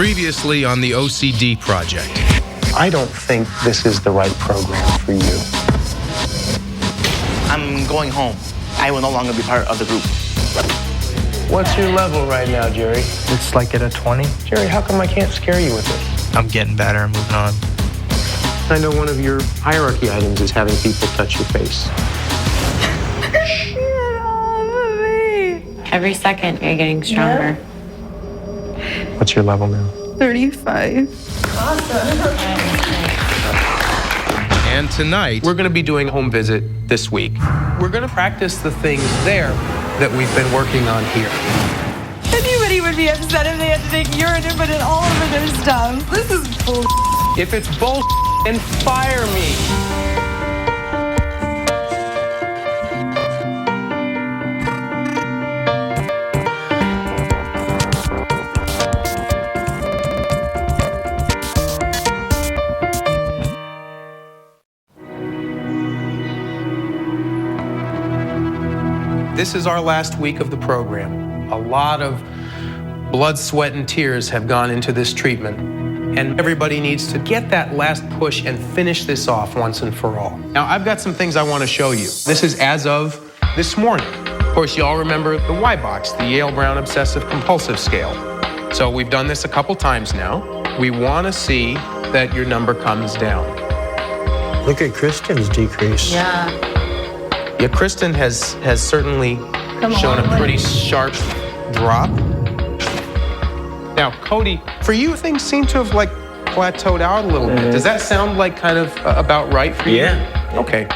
Previously on the OCD.Project. I don't think this is the right program for you. I'm going home. I will no longer be part of the group. What's your level right now, Jerry? It's like at a 20. Jerry, how come I can't scare you with this? I'm getting better and moving on. I know one of your hierarchy items is having people touch your face. Get off of me. Every second, you're getting stronger. What's your level now? 35. And tonight, We're going to be doing a home visit this week. We're going to practice the things there that we've been working on here. Anybody would be upset if they had to take urine and put it all over their stuff. This is bull. If it's bull, then fire me. This is our last week of the program. A lot of blood, sweat, and tears have gone into this treatment, and everybody needs to get that last push and finish this off once and for all. Now, I've got some things I want to show you. This is as of this morning. Of course, you all remember the Y box, the Yale-Brown obsessive-compulsive scale. So we've done this a couple times now. We want to see that your number comes down. Look at Kristen's decrease. Yeah, Kristen has certainly shown a pretty sharp drop. Now, Cody, for you, things seem to have like plateaued out a little bit. Does that sound like kind of about right for you? Yeah. Okay.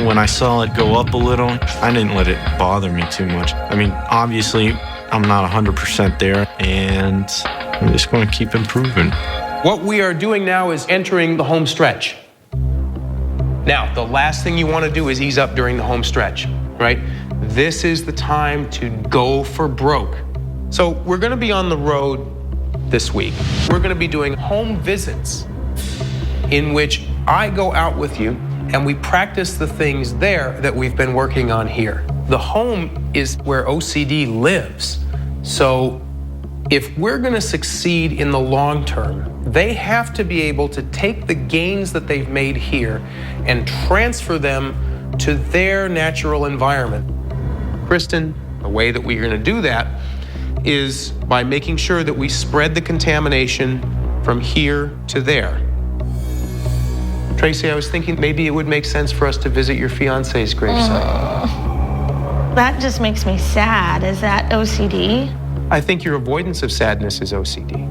When I saw it go up a little, I didn't let it bother me too much. I mean, obviously, I'm not 100% there, and I'm just going to keep improving. What we are doing now is entering the home stretch. Now, the last thing you want to do is ease up during the home stretch, right? This is the time to go for broke. So we're going to be on the road this week. We're going to be doing home visits in which I go out with you and we practice the things there that we've been working on here. The home is where OCD lives. So if we're going to succeed in the long term, they have to be able to take the gains that they've made here and transfer them to their natural environment. Kristen, the way that we're going to do that is by making sure that we spread the contamination from here to there. Tracy, I was thinking maybe it would make sense for us to visit your fiance's gravesite. That just makes me sad. Is that OCD? I think your avoidance of sadness is OCD.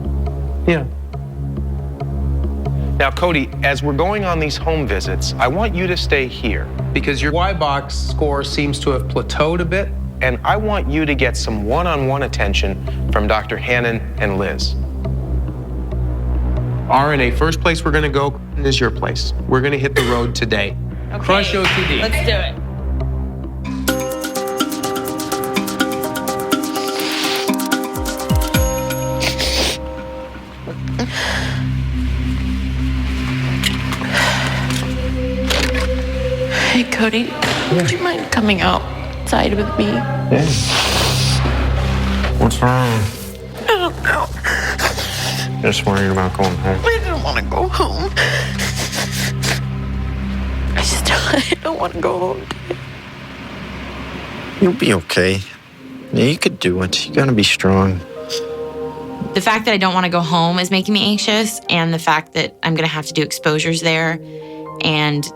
Yeah. Now, Cody, as we're going on these home visits, I want you to stay here because your Y box score seems to have plateaued a bit, and I want you to get some one-on-one attention from Dr. Hannon and Liz. RNA, first place we're going to go is your place. We're going to hit the road today. Okay. Crush OCD. Let's do it. Hey, Cody, would you mind coming outside with me? Yeah. What's wrong? I don't know. Just worried about going home. I don't want to go home. I don't want to go home. You'll be okay. Yeah, you could do it. You gotta be strong. The fact that I don't want to go home is making me anxious, and the fact that I'm going to have to do exposures there and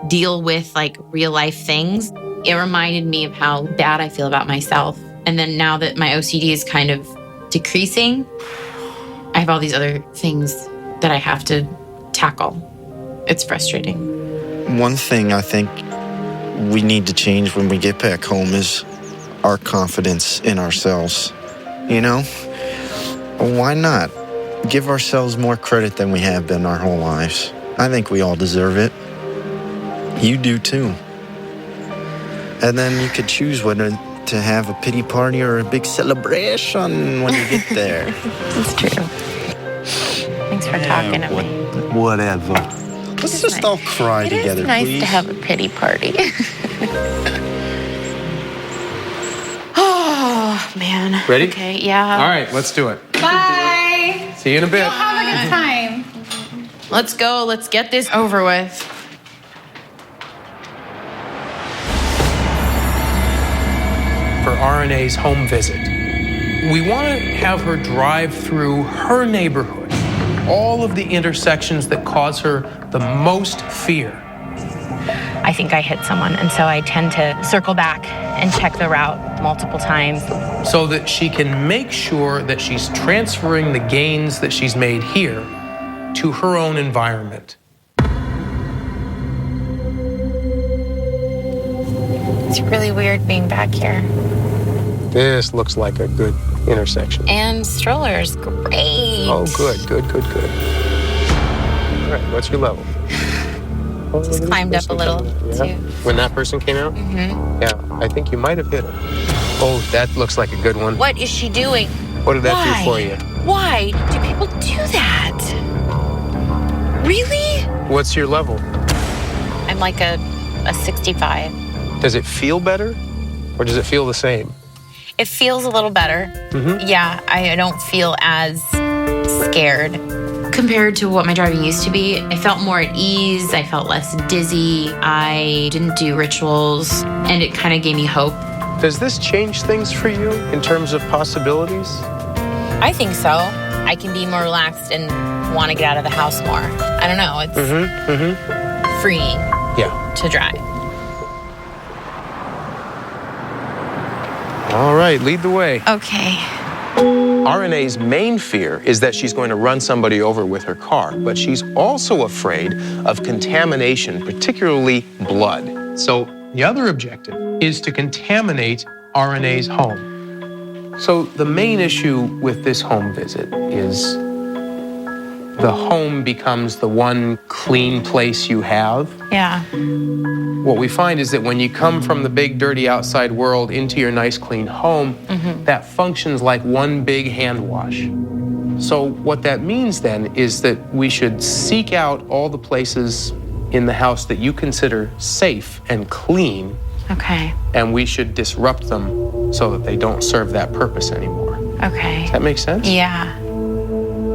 deal with like real life things, it reminded me of how bad I feel about myself. And then now that my OCD is kind of decreasing, I have all these other things that I have to tackle. It's frustrating. One thing I think we need to change when we get back home is our confidence in ourselves. You know? Why not? Give ourselves more credit than we have been our whole lives. I think we all deserve it. You do too. And then you could choose whether to have a pity party or a big celebration when you get there. It's true. Thanks for talking to me. Whatever. Let's just all cry together, It's nice please. to have a pity party. Oh, man. Ready? Okay, yeah. All right, let's do it. Bye. See you in a bit. Have a good time. Let's go. Let's get this over with. For RNA's home visit, we want to have her drive through her neighborhood, all of the intersections that cause her the most fear. I think I hit someone, and so I tend to circle back and check the route multiple times. So that she can make sure that she's transferring the gains that she's made here to her own environment. It's really weird being back here. This looks like a good intersection. And strollers, great. Oh, good. All right, what's your level? Just climbed up a little, too. When that person came out? Mm-hmm. Yeah, I think you might have hit her. Oh, that looks like a good one. What is she doing? What did that do for you? Why do people do that? Really? What's your level? I'm like a 65. Does it feel better, or does it feel the same? It feels a little better. Mm-hmm. Yeah, I don't feel as scared. Compared to what my driving used to be, I felt more at ease. I felt less dizzy. I didn't do rituals, and it kind of gave me hope. Does this change things for you in terms of possibilities? I think so. I can be more relaxed and want to get out of the house more. I don't know. It's freeing to drive. All right, lead the way. Okay. RNA's main fear is that she's going to run somebody over with her car, but she's also afraid of contamination, particularly blood. So the other objective is to contaminate RNA's home. So the main issue with this home visit is the home becomes the one clean place you have. Yeah. What we find is that when you come from the big, dirty outside world into your nice, clean home, that functions like one big hand wash. So what that means then is that we should seek out all the places in the house that you consider safe and clean. Okay. And we should disrupt them so that they don't serve that purpose anymore. Okay. Does that make sense? Yeah.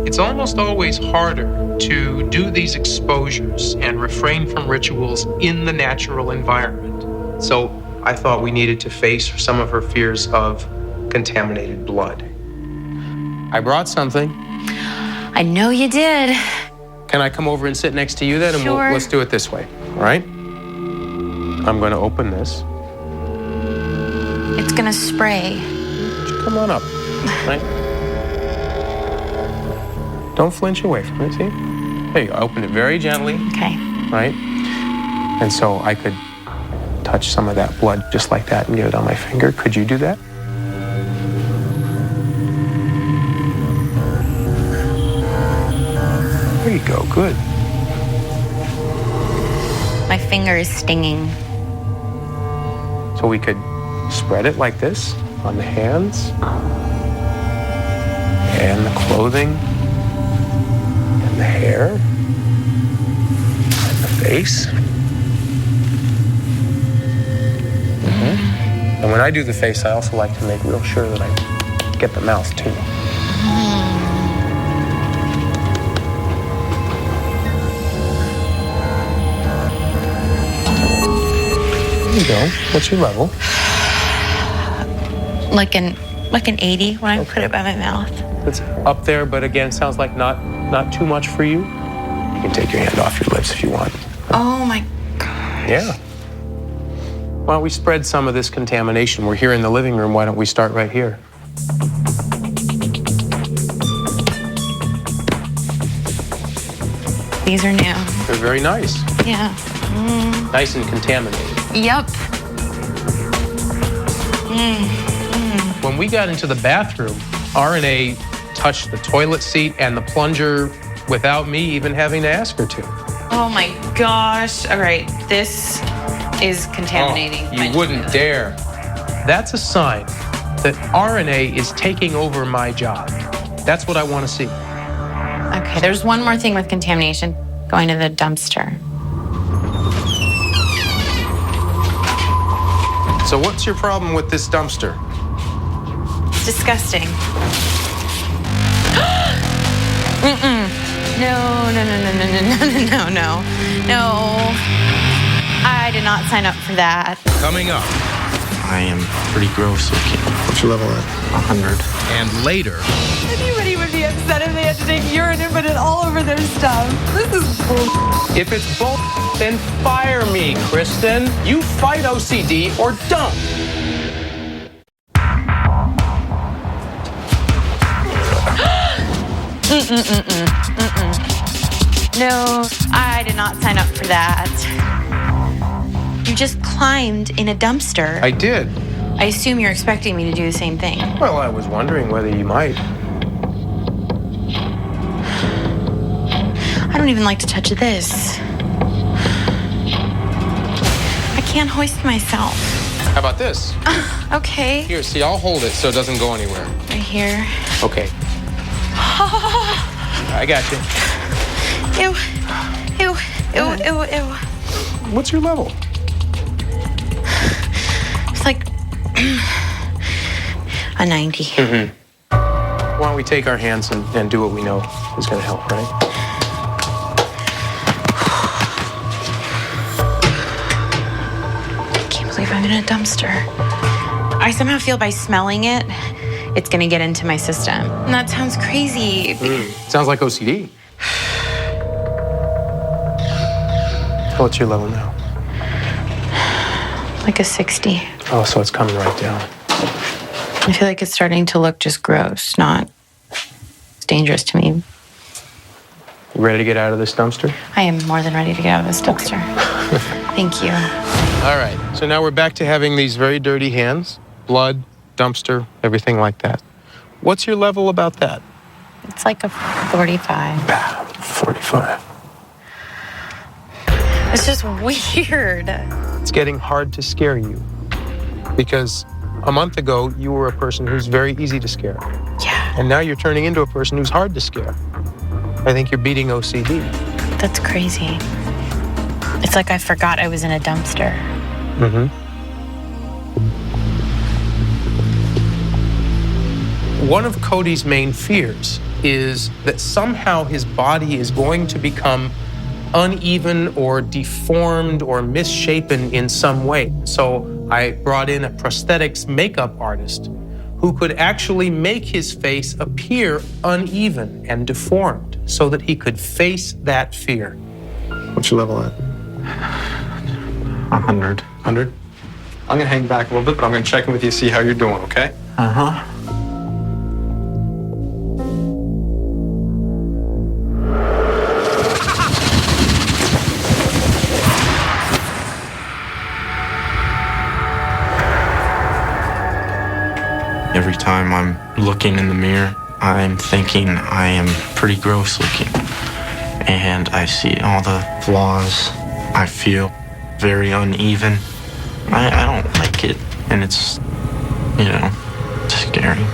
It's almost always harder to do these exposures and refrain from rituals in the natural environment. So I thought we needed to face some of her fears of contaminated blood. I brought something. I know you did. Can I come over and sit next to you then? And Sure. let's do it this way, all right? I'm going to open this. It's gonna spray. Come on up, right? Don't flinch away from it, see? There you go, open it very gently. Okay. Right? And so I could touch some of that blood just like that and get it on my finger. Could you do that? There you go, good. My finger is stinging. So we could spread it like this on the hands and the clothing and the hair and the face. And when I do the face, I also like to make real sure that I get the mouth too. There you go. What's your level? Like an 80 when I put it by my mouth. It's up there, but again, sounds like not too much for you. You can take your hand off your lips if you want. Oh my gosh. Yeah. Why don't we spread some of this contamination? We're here in the living room. Why don't we start right here? These are new. They're very nice. Yeah. Nice and contaminated. Yep. When we got into the bathroom, RNA touched the toilet seat and the plunger without me even having to ask her to. Oh my gosh. All right, this is contaminating. Oh, you wouldn't dare. That's a sign that RNA is taking over my job. That's what I want to see. Okay, there's one more thing with contamination. Going to the dumpster. So what's your problem with this dumpster? Disgusting. No. I did not sign up for that. Coming up. I am pretty gross looking. What's your level at? 100. And later. Anybody would be upset if they had to take urine and put it all over their stuff. This is bull. If it's bull, then fire me, Kristen. You fight OCD or don't. No, I did not sign up for that. You just climbed in a dumpster. I did. I assume you're expecting me to do the same thing. Well, I was wondering whether you might. I don't even like to touch this. I can't hoist myself. How about this? Okay. Here, see, I'll hold it so it doesn't go anywhere. Right here. Okay. I got you. Ew. What's your level? It's like a 90. Why don't we take our hands and do what we know is going to help, right? I can't believe I'm in a dumpster. I somehow feel by smelling it, it's going to get into my system. And that sounds crazy. Sounds like OCD. What's your level now? Like a 60. Oh, so it's coming right down. I feel like it's starting to look just gross, not it's dangerous to me. You ready to get out of this dumpster? I am more than ready to get out of this dumpster. Thank you. All right, so now we're back to having these very dirty hands, blood, dumpster, everything like that. What's your level about that? It's like a 45. 45. It's just weird. It's getting hard to scare you because a month ago you were a person who's very easy to scare. Yeah. And now you're turning into a person who's hard to scare. I think you're beating OCD. That's crazy. It's like I forgot I was in a dumpster. One of Cody's main fears is that somehow his body is going to become uneven or deformed or misshapen in some way. So I brought in a prosthetics makeup artist who could actually make his face appear uneven and deformed so that he could face that fear. What's your level at? 100. 100? I'm gonna hang back a little bit, but I'm gonna check in with you, see how you're doing, okay? Uh-huh. Every time I'm looking in the mirror, I'm thinking I am pretty gross looking. And I see all the flaws. I feel very uneven. I don't like it. And it's, scary.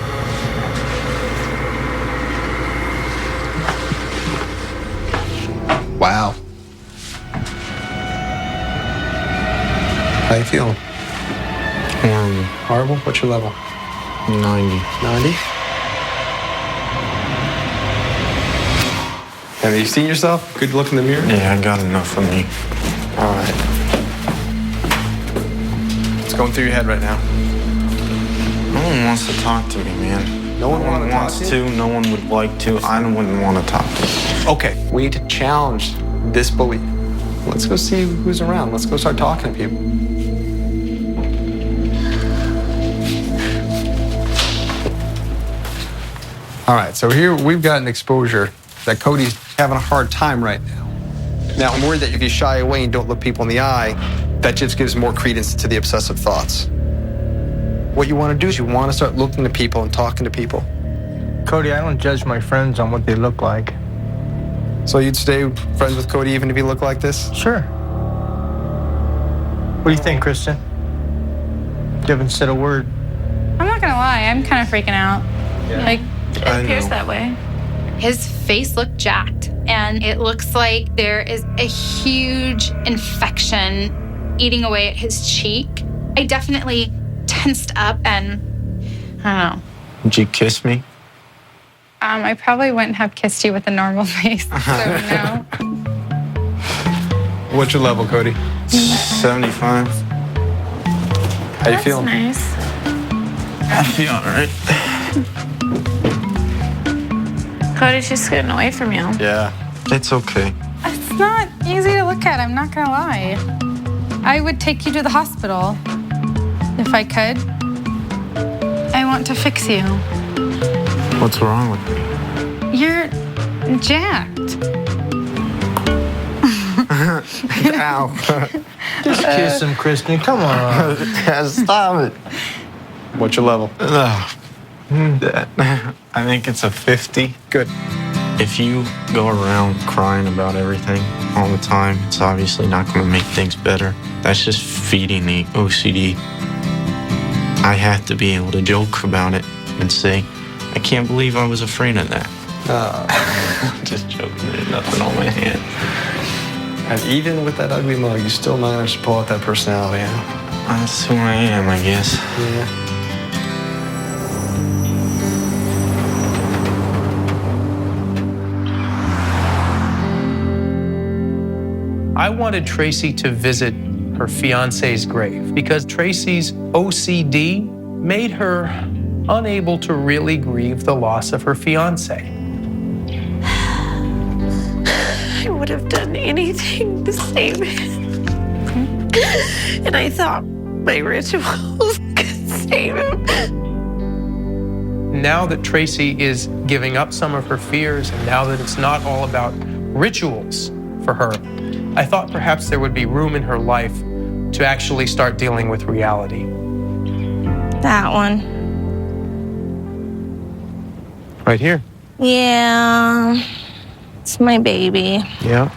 Wow. How you feeling? Horrible? What's your level? 90. 90? Have you seen yourself? Good look in the mirror? Yeah, I got enough of me. All right. What's going through your head right now? No one wants to talk to me, man. No one wants to. No one would like to. I wouldn't want to talk to you. Okay, we need to challenge this belief. Let's go see who's around. Let's go start talking to people. All right, so here we've got an exposure that Cody's having a hard time right now. Now, I'm worried that if you shy away and don't look people in the eye, that just gives more credence to the obsessive thoughts. What you want to do is you want to start looking to people and talking to people. Cody, I don't judge my friends on what they look like. So you'd stay friends with Cody even if he looked like this? Sure. What do you think, Kristen? You haven't said a word. I'm not gonna lie, I'm kind of freaking out. Yeah. Like, it appears that way. His face looked jacked, and it looks like there is a huge infection eating away at his cheek. I definitely tensed up and, I don't know. Did you kiss me? I probably wouldn't have kissed you with a normal face, so no. What's your level, Cody? 75. How you feeling? Nice. I feel all right. Cody's just getting away from you. Yeah, it's okay. It's not easy to look at, I'm not gonna lie. I would take you to the hospital if I could. I want to fix you. What's wrong with me? You're jacked. Ow. Just kiss him, Kristen. Come on. Stop it. What's your level? I think it's a 50. Good. If you go around crying about everything all the time, it's obviously not going to make things better. That's just feeding the OCD. I have to be able to joke about it and say, I can't believe I was afraid of that. Just joking. There's nothing on my hand. And even with that ugly mug, you still managed to pull out that personality, huh? That's who I am, I guess. Yeah. I wanted Tracy to visit her fiance's grave because Tracy's OCD made her unable to really grieve the loss of her fiance. I would have done anything to save him. And I thought my rituals could save him. Now that Tracy is giving up some of her fears, and now that it's not all about rituals for her, I thought perhaps there would be room in her life to actually start dealing with reality. That one. Right here. Yeah. It's my baby. Yeah.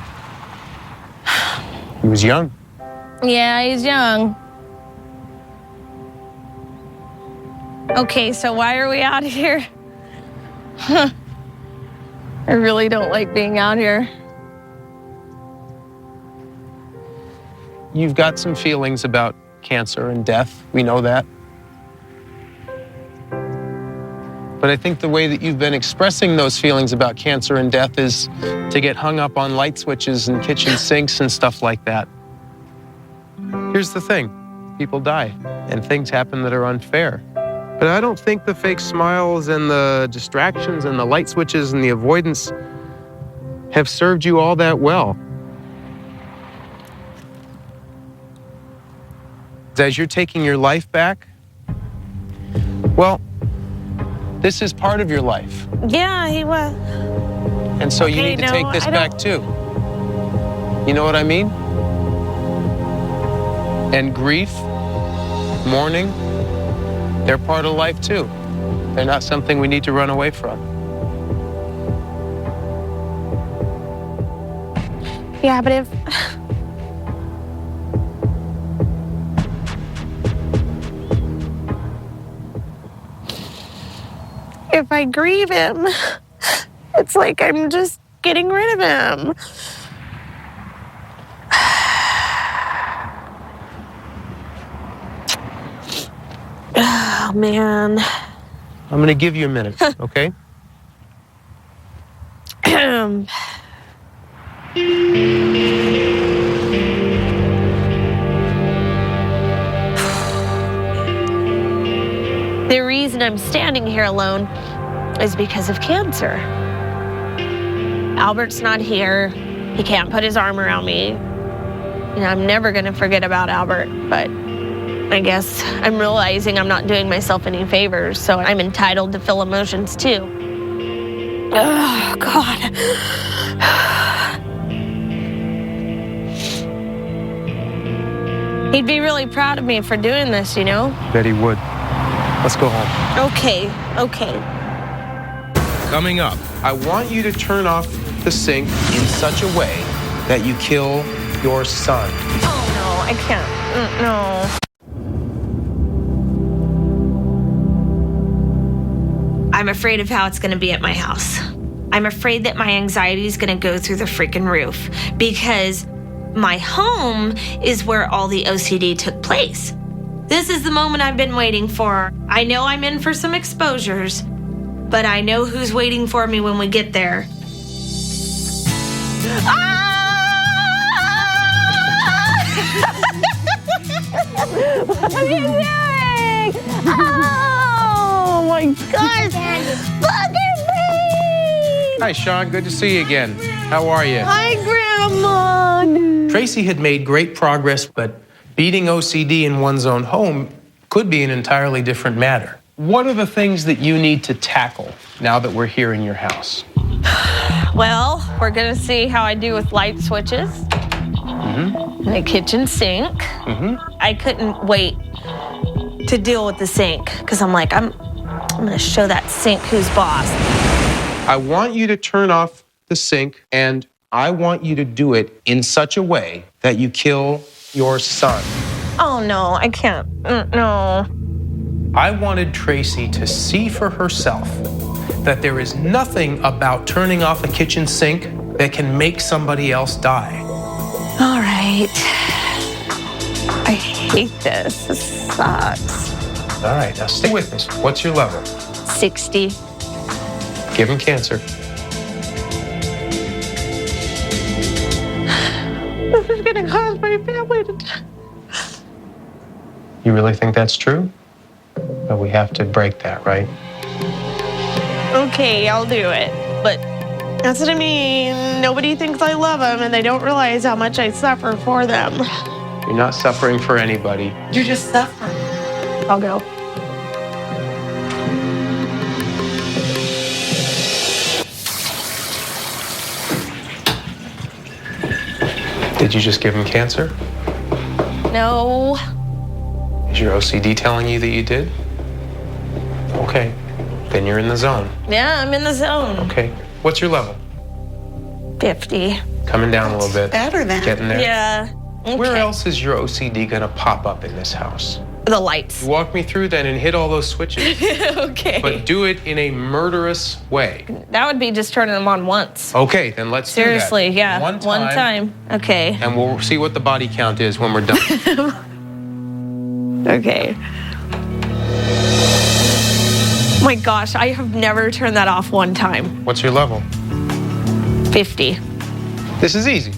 He was young. Yeah, he's young. Okay, so why are we out here? I really don't like being out here. You've got some feelings about cancer and death. We know that. But I think the way that you've been expressing those feelings about cancer and death is to get hung up on light switches and kitchen sinks and stuff like that. Here's the thing. People die and things happen that are unfair. But I don't think the fake smiles and the distractions and the light switches and the avoidance have served you all that well. As you're taking your life back, well, this is part of your life. Yeah, he was. And so you need to take this back too. You know what I mean? And grief, mourning, they're part of life too. They're not something we need to run away from. Yeah, but if I grieve him, it's like I'm just getting rid of him. Oh, man. I'm going to give you a minute, okay? The reason I'm standing here alone is because of cancer. Albert's not here. He can't put his arm around me. And I'm never going to forget about Albert, but I guess I'm realizing I'm not doing myself any favors, so I'm entitled to feel emotions too. Oh, God. He'd be really proud of me for doing this, you know? Bet he would. Let's go home. Okay. Coming up, I want you to turn off the sink in such a way that you kill your son. Oh, no, I can't. No. I'm afraid of how it's going to be at my house. I'm afraid that my anxiety is going to go through the freaking roof because my home is where all the OCD took place. This is the moment I've been waiting for. I know I'm in for some exposures, but I know who's waiting for me when we get there. What are you doing? Oh my gosh! Look at me! Hi, Sean. Good to see you again. How are you? Hi, Grandma. Tracy had made great progress, but beating OCD in one's own home could be an entirely different matter. What are the things that you need to tackle now that we're here in your house? Well, we're gonna see how I do with light switches. And the kitchen sink. I couldn't wait to deal with the sink because I'm like, I'm gonna show that sink who's boss. I want you to turn off the sink, and I want you to do it in such a way that you kill your son. Oh no, I can't. No. I wanted Tracy to see for herself that there is nothing about turning off a kitchen sink that can make somebody else die. All right. I hate this. This sucks. All right, now stay with us. What's your level? 60. Give him cancer. This is gonna cause my family to die. You really think that's true? But we have to break that, right? Okay, I'll do it. But that's what I mean. Nobody thinks I love them, and they don't realize how much I suffer for them. You're not suffering for anybody. You're just suffering. I'll go. Did you just give him cancer? No. Is your OCD telling you that you did? Okay, then you're in the zone. Yeah, I'm in the zone. Okay, what's your level? 50. Coming down a little bit. Better than. Getting there. Yeah. Okay. Where else is your OCD gonna pop up in this house? The lights. You walk me through then and hit all those switches. Okay. But do it in a murderous way. That would be just turning them on once. Okay, then let's Seriously, do that. yeah. One time. Okay. And we'll see what the body count is when we're done. Okay. My gosh, I have never turned that off one time. What's your level? 50. This is easy.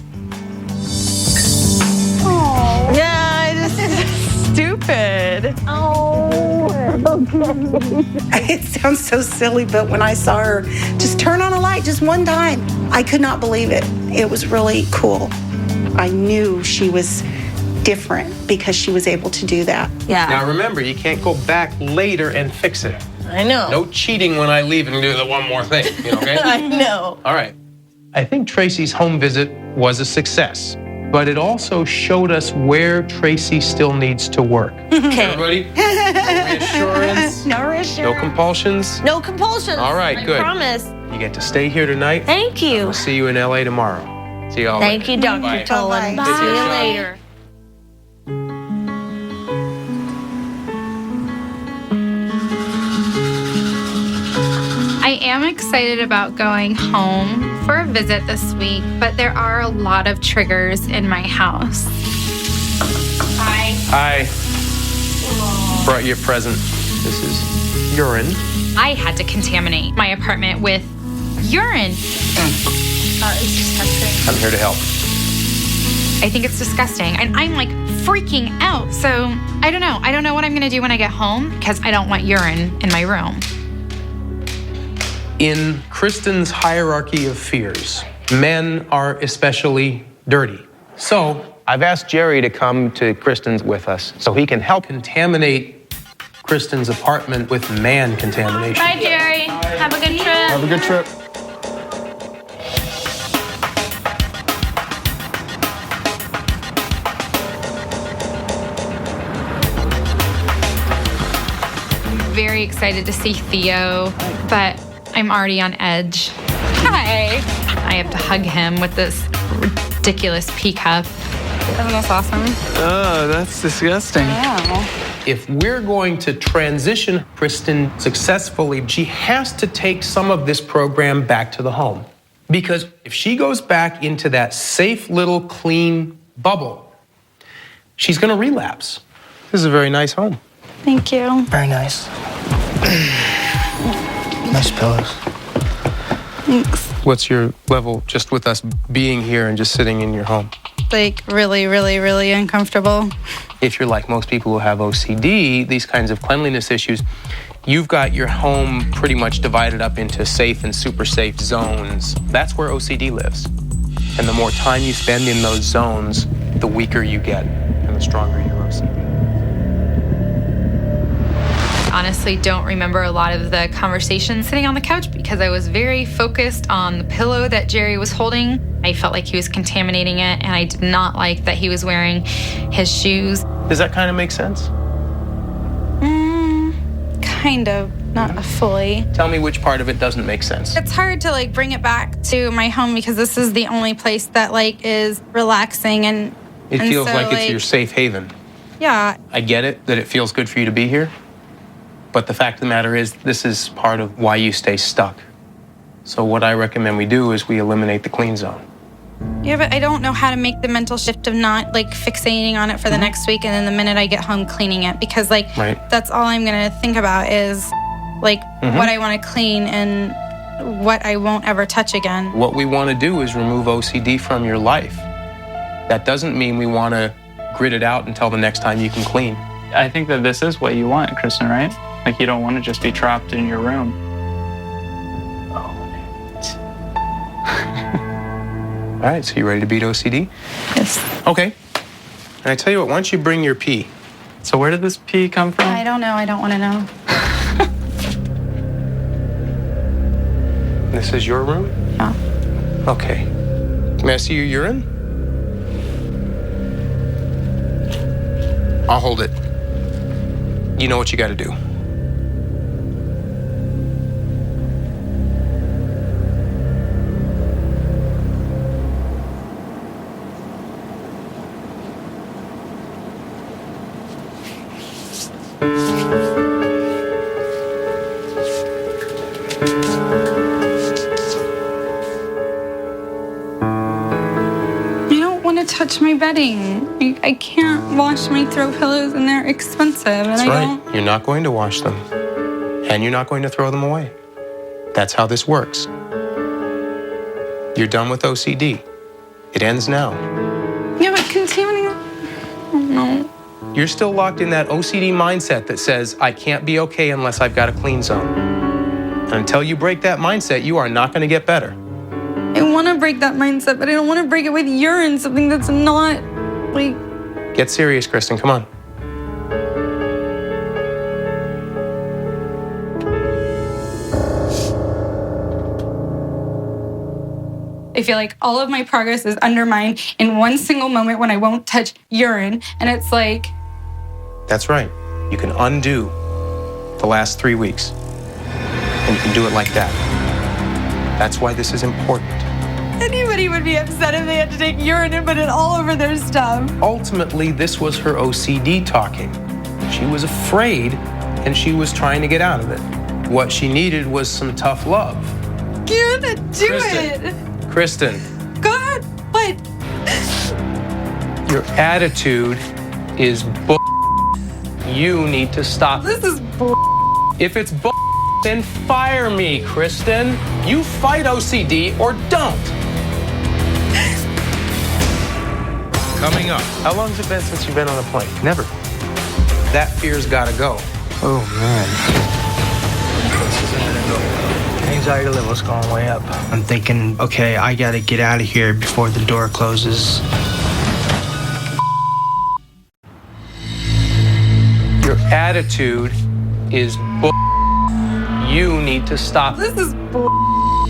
Yeah, this is stupid. Oh, okay. It sounds so silly, but when I saw her just turn on a light just one time, I could not believe it. It was really cool. I knew she was different because she was able to do that. Yeah. Now remember, you can't go back later and fix it. I know. No cheating when I leave and do the one more thing, okay? I know. All right. I think Tracy's home visit was a success, but it also showed us where Tracy still needs to work. Okay. Everybody? No reassurance? No reassurance. No compulsions? No compulsions. All right, good. I promise. You get to stay here tonight. Thank you. We'll see you in LA tomorrow. See you all Thank later. you, Dr. Bye. Tolan. Bye. See you later. I am excited about going home for a visit this week, but there are a lot of triggers in my house. Hi. Hi. Brought you a present. This is urine. I had to contaminate my apartment with urine. That is disgusting. I'm here to help. I think it's disgusting. And I'm like freaking out. So I don't know. I don't know what I'm going to do when I get home because I don't want urine in my room. In Kristen's hierarchy of fears, men are especially dirty. So I've asked Jerry to come to Kristen's with us so he can help contaminate Kristen's apartment with man contamination. Bye, Jerry. Have a good trip. Have a good trip. Very excited to see Theo, but I'm already on edge. Hi. I have to hug him with this ridiculous pea cup. Isn't this awesome? Oh, that's disgusting. If we're going to transition Kristen successfully, she has to take some of this program back to the home. Because if she goes back into that safe little clean bubble, she's going to relapse. This is a very nice home. Thank you. Very nice. Nice pillows. Thanks. What's your level just with us being here and just sitting in your home? Like really, really, really uncomfortable. If you're like most people who have OCD, these kinds of cleanliness issues, you've got your home pretty much divided up into safe and super safe zones. That's where OCD lives. And the more time you spend in those zones, the weaker you get and the stronger your OCD. Honestly, don't remember a lot of the conversations sitting on the couch because I was very focused on the pillow that Jerry was holding. I felt like he was contaminating it, and I did not like that he was wearing his shoes. Does that kind of make sense? Kind of, not fully. Tell me which part of it doesn't make sense. It's hard to like bring it back to my home because this is the only place that like is relaxing and It feels so, like it's your safe haven. Yeah. I get it that it feels good for you to be here, but the fact of the matter is this is part of why you stay stuck. So what I recommend we do is we eliminate the clean zone. Yeah, but I don't know how to make the mental shift of not like fixating on it for the next week and then the minute I get home cleaning it because like that's all I'm gonna think about is like what I want to clean and what I won't ever touch again. What we want to do is remove OCD from your life. That doesn't mean we want to grit it out until the next time you can clean. I think that this is what you want, Kristen, right? Like you don't want to just be trapped in your room. All right, so you ready to beat OCD? Yes. Okay. And I tell you what, why don't you bring your pee? So where did this pee come from? I don't know. I don't want to know. This is your room? Yeah. Okay. May I see your urine? I'll hold it. You know what you got to do. Touch my bedding. I can't wash my throw pillows and they're expensive. That's right. You're not going to wash them. And you're not going to throw them away. That's how this works. You're done with OCD. It ends now. Yeah, but contaminating. Oh, no. You're still locked in that OCD mindset that says, I can't be okay unless I've got a clean zone. And until you break that mindset, you are not going to get better. I want to break that mindset, but I don't want to break it with urine, something that's not, like... Get serious, Kristen, come on. I feel like all of my progress is undermined in one single moment when I won't touch urine, and it's like... That's right. You can undo the last 3 weeks, and you can do it like that. That's why this is important. Anybody would be upset if they had to take urine and put it all over their stuff. Ultimately, this was her OCD talking. She was afraid, and she was trying to get out of it. What she needed was some tough love. You have to do it. Kristen. God, what? Your attitude is bull. You need to stop. This is bull. If it's bull, then fire me, Kristen. You fight OCD or don't. Coming up. How long has it been since you've been on a plane? Never. That fear's gotta go. Oh, man. Anxiety level's going way up. I'm thinking, okay, I gotta get out of here before the door closes. Your attitude is bull. You need to stop. This is bull.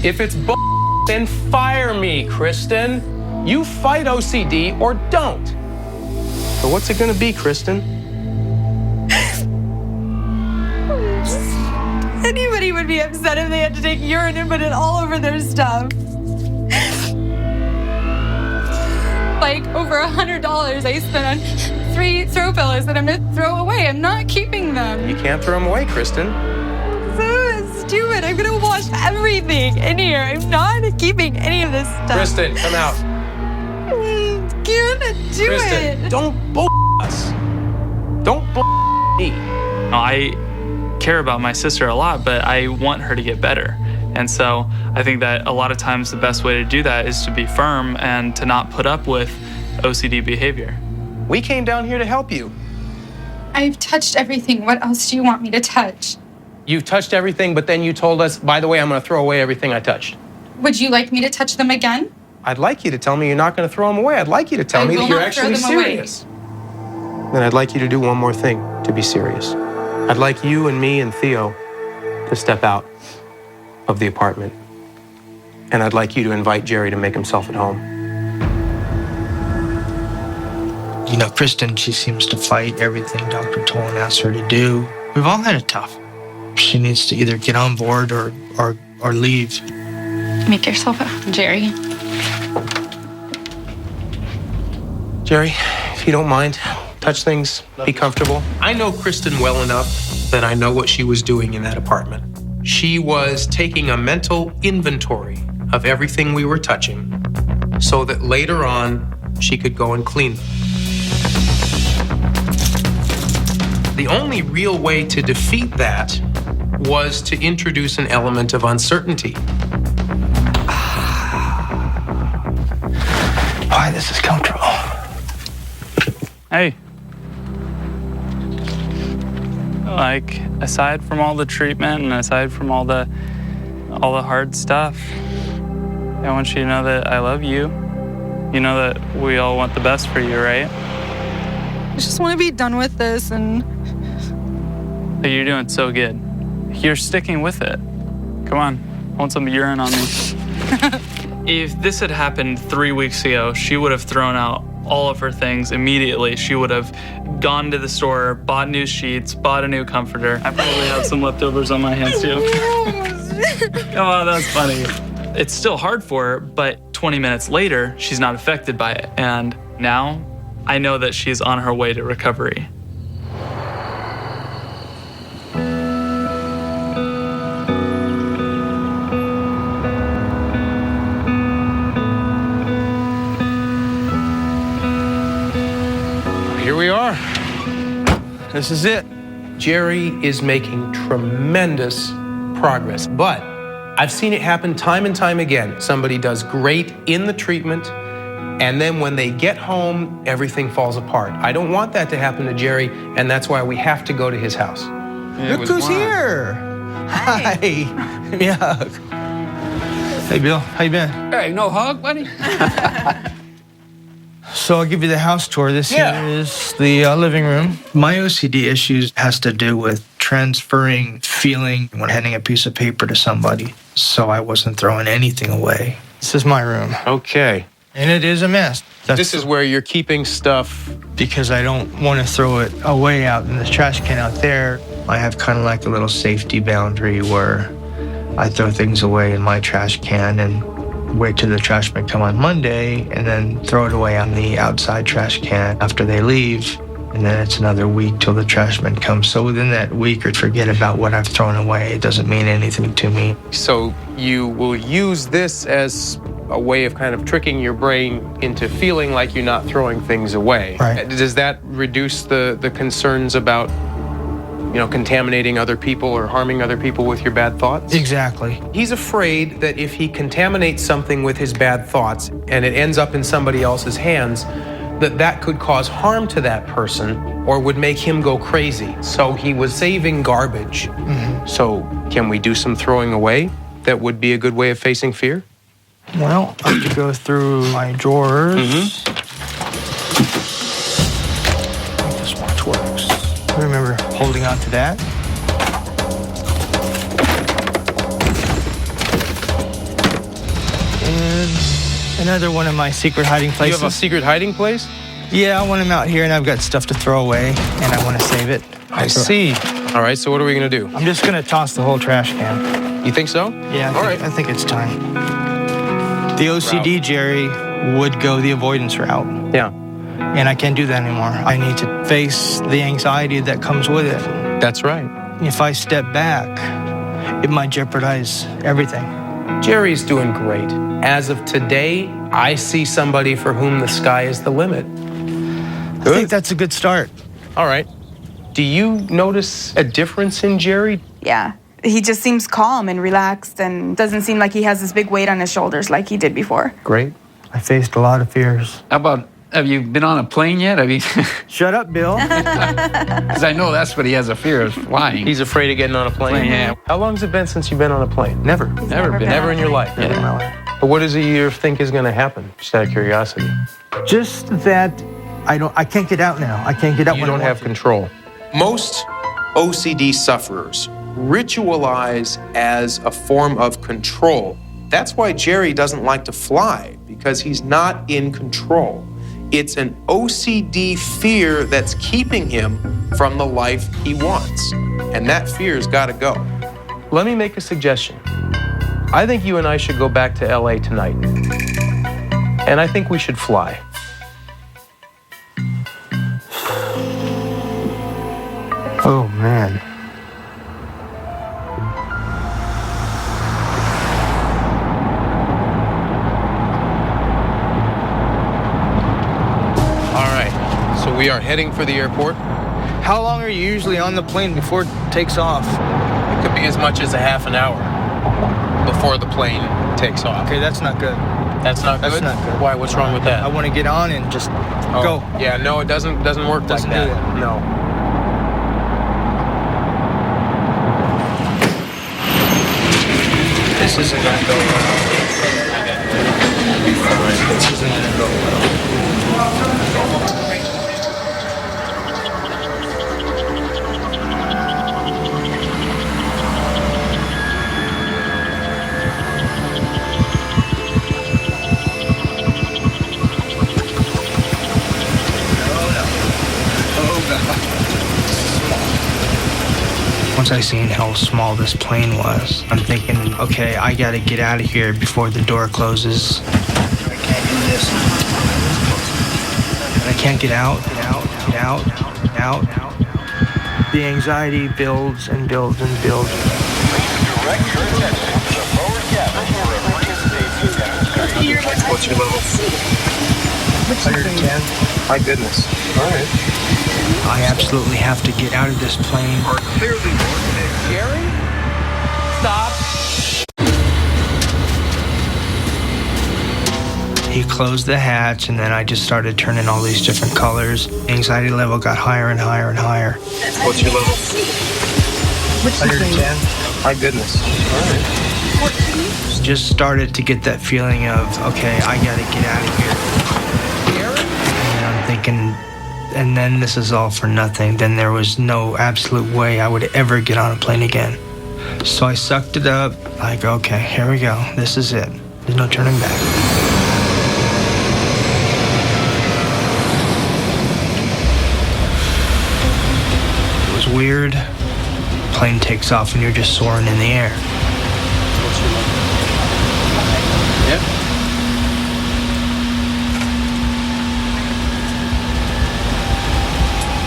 If it's bull, then fire me, Kristen. You fight OCD or don't. So what's it gonna be, Kristen? Anybody would be upset if they had to take urine and put it all over their stuff. Like over $100 I spent on 3 throw pillows that I'm gonna throw away. I'm not keeping them. You can't throw them away, Kristen. So stupid. I'm gonna wash everything in here. I'm not keeping any of this stuff. Kristen, come out. You're gonna do Kristen, it. don't bull us. Don't bull me. I care about my sister a lot, but I want her to get better. And so I think that a lot of times the best way to do that is to be firm and to not put up with OCD behavior. We came down here to help you. I've touched everything. What else do you want me to touch? You've touched everything, but then you told us, by the way, I'm going to throw away everything I touched. Would you like me to touch them again? I'd like you to tell me you're not going to throw them away. I'd like you to tell me that you're actually serious. Then I'd like you to do one more thing to be serious. I'd like you and me and Theo to step out of the apartment. And I'd like you to invite Jerry to make himself at home. You know, Kristen, she seems to fight everything Dr. Tolan asks her to do. We've all had it tough. She needs to either get on board or leave. Make yourself at home, Jerry. Jerry, if you don't mind, touch things, be comfortable. I know Kristen well enough that I know what she was doing in that apartment. She was taking a mental inventory of everything we were touching so that later on she could go and clean them. The only real way to defeat that was to introduce an element of uncertainty. Boy, this is comfortable. Hey. Like, aside from all the treatment and aside from all the hard stuff, I want you to know that I love you. You know that we all want the best for you, right? I just want to be done with this and... You're doing so good. You're sticking with it. Come on, I want some urine on me. If this had happened 3 weeks ago, she would have thrown out all of her things immediately. She would have gone to the store, bought new sheets, bought a new comforter. I probably have some leftovers on my hands too. Oh, that's funny. It's still hard for her, but 20 minutes later, she's not affected by it. And now I know that she's on her way to recovery. Here we are. This is it. Jerry is making tremendous progress, but I've seen it happen time and time again. Somebody does great in the treatment, and then when they get home, everything falls apart. I don't want that to happen to Jerry, and that's why we have to go to his house. Look who's here. Hi. Yeah. Hey, Bill. How you been? Hey, no hug, buddy? So I'll give you the house tour. This here is the living room. My OCD issues has to do with transferring feeling when handing a piece of paper to somebody. So I wasn't throwing anything away. This is my room. Okay. And it is a mess. This is where you're keeping stuff. Because I don't want to throw it away out in the trash can out there. I have kind of like a little safety boundary where I throw things away in my trash can and wait till the trash men come on Monday and then throw it away on the outside trash can after they leave. And then it's another week till the trash men come. So within that week, or forget about what I've thrown away. It doesn't mean anything to me. So you will use this as a way of kind of tricking your brain into feeling like you're not throwing things away. Right. Does that reduce the concerns about, you know, contaminating other people or harming other people with your bad thoughts? Exactly. He's afraid that if he contaminates something with his bad thoughts and it ends up in somebody else's hands, that could cause harm to that person or would make him go crazy. So he was saving garbage. Mm-hmm. So can we do some throwing away that would be a good way of facing fear? Well, I have to go through my drawers. This watch works. I remember holding on to that. And another one of my secret hiding places. You have a secret hiding place? Yeah, I want them out here, and I've got stuff to throw away, and I want to save it. I see. All right, so what are we going to do? I'm just going to toss the whole trash can. You think so? Yeah, I think it's time. The OCD Jerry would go the avoidance route. Yeah. And I can't do that anymore. I need to face the anxiety that comes with it. That's right. If I step back, it might jeopardize everything. Jerry's doing great. As of today, I see somebody for whom the sky is the limit. I think that's a good start. All right. Do you notice a difference in Jerry? Yeah. He just seems calm and relaxed and doesn't seem like he has this big weight on his shoulders like he did before. Great. I faced a lot of fears. How about, have you been on a plane yet? I mean, Shut up, Bill. because I know that's what he has a fear of, flying. He's afraid of getting on a plane? Yeah. How long's it been since you've been on a plane? Never. Never been. Never in your life? Yeah. Never in my life. But what is it you think is going to happen? Just out of curiosity. Just that I can't get out now. I can't get out You when I don't want have to. control. Most OCD sufferers ritualize as a form of control. That's why Jerry doesn't like to fly, because he's not in control. It's an OCD fear that's keeping him from the life he wants. And that fear's got to go. Let me make a suggestion. I think you and I should go back to LA tonight. And I think we should fly. Oh, man. All right, so we are heading for the airport. How long are you usually on the plane before it takes off? It could be as much as a half an hour before the plane takes off. Okay, that's not good. That's not good? That's not good. Why? What's wrong with that? I want to get on and just go. Yeah, no, it doesn't work Doesn't like do that. that. No. This isn't gonna go well. This isn't gonna go well. Once I seen how small this plane was, I'm thinking, okay, I gotta get out of here before the door closes. I can't do this. And I can't get out. The anxiety builds and builds and builds. Direct your attention to the forward cabin for emergency demonstration. What's your level? 110. My goodness. All right. I absolutely have to get out of this plane. Jerry? Stop. He closed the hatch, and then I just started turning all these different colors. Anxiety level got higher and higher and higher. What's your level? 110. My goodness. All right. Just started to get that feeling of, okay, I gotta get out of here. And I'm thinking, and then this is all for nothing. Then there was no absolute way I would ever get on a plane again. So I sucked it up, like, okay, here we go. This is it. There's no turning back. It was weird. Plane takes off and you're just soaring in the air. Yep.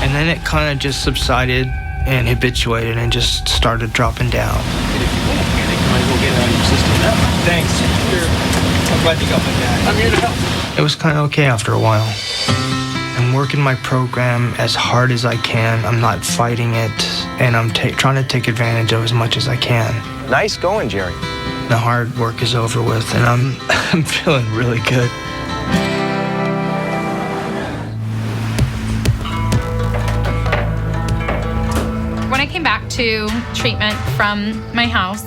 And then it kind of just subsided and habituated and just started dropping down. Thanks. I'm glad you got my back. I'm here to help. It was kind of okay after a while. I'm working my program as hard as I can. I'm not fighting it, and I'm trying to take advantage of as much as I can. Nice going, Jerry. The hard work is over with, and I'm feeling really good. When I came back to treatment from my house,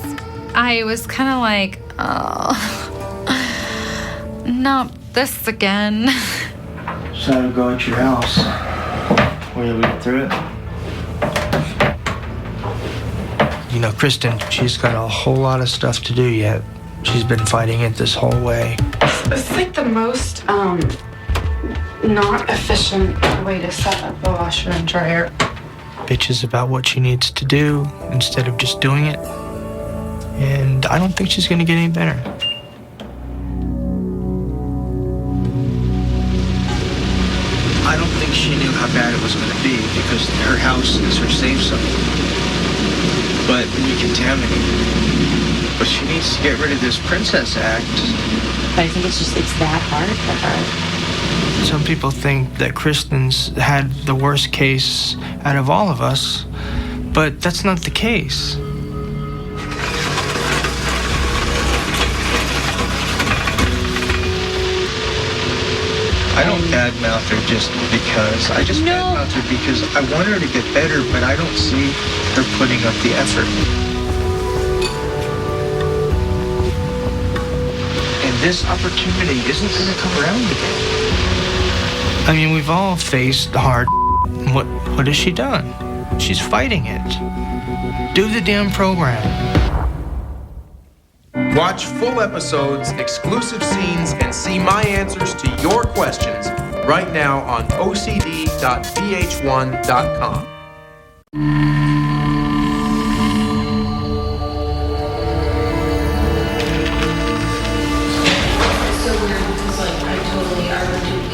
I was kind of like, oh, not this again. So to go at your house. Will you lead through it? You know, Kristen, she's got a whole lot of stuff to do yet. She's been fighting it this whole way. It's like the most not efficient way to set up a washer and dryer. Bitches about what she needs to do instead of just doing it. And I don't think she's gonna get any better. I don't think she knew how bad it was gonna be because her house is her safe zone. But we contaminated it. But she needs to get rid of this Princess Act. But I think it's that hard for her. Some people think that Kristen's had the worst case out of all of us, but that's not the case. I don't badmouth her just because. I just badmouth her because I want her to get better, but I don't see her putting up the effort. And this opportunity isn't going to come around again. I mean, we've all faced hard. What has she done? She's fighting it. Do the damn program. Watch full episodes, exclusive scenes, and see my answers to your questions right now on OCD.PH1.com.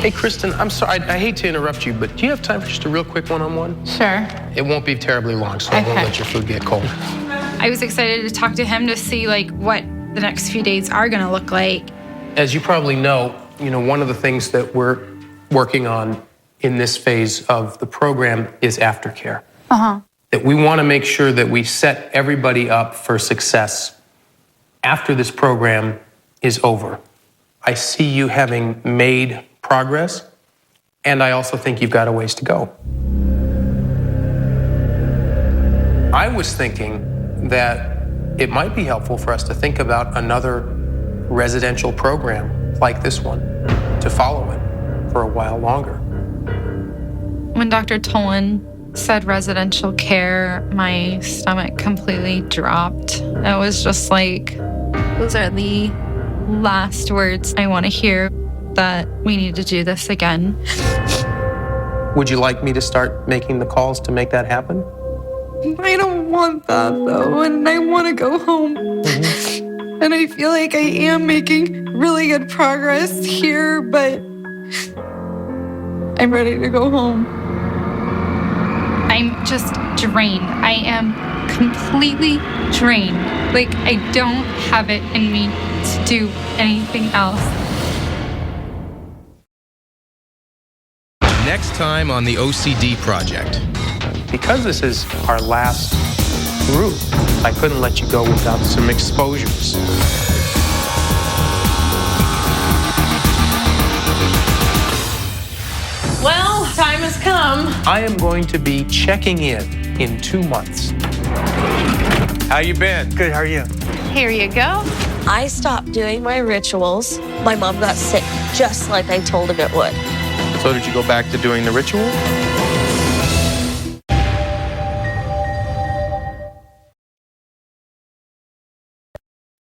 Hey, Kristen, I'm sorry. I hate to interrupt you, but do you have time for just a real quick one-on-one? Sure. It won't be terribly long, so I won't let your food get cold. I was excited to talk to him to see what the next few days are going to look like. As you probably know, one of the things that we're working on in this phase of the program is aftercare. That we want to make sure that we set everybody up for success after this program is over. I see you having made progress, and I also think you've got a ways to go. I was thinking that it might be helpful for us to think about another residential program like this one to follow it for a while longer. When Dr. Tolan said residential care, my stomach completely dropped. It was just like, those are the last words I want to hear, that we need to do this again. Would you like me to start making the calls to make that happen? I don't want that though, and I want to go home. And I feel like I am making really good progress here, but I'm ready to go home. I'm just drained. I am completely drained. I don't have it in me to do anything else. Next time on The OCD.Project. Because this is our last group, I couldn't let you go without some exposures. Well, time has come. I am going to be checking in 2 months. How you been? Good, how are you? Here you go. I stopped doing my rituals. My mom got sick just like I told him it would. So did you go back to doing the ritual?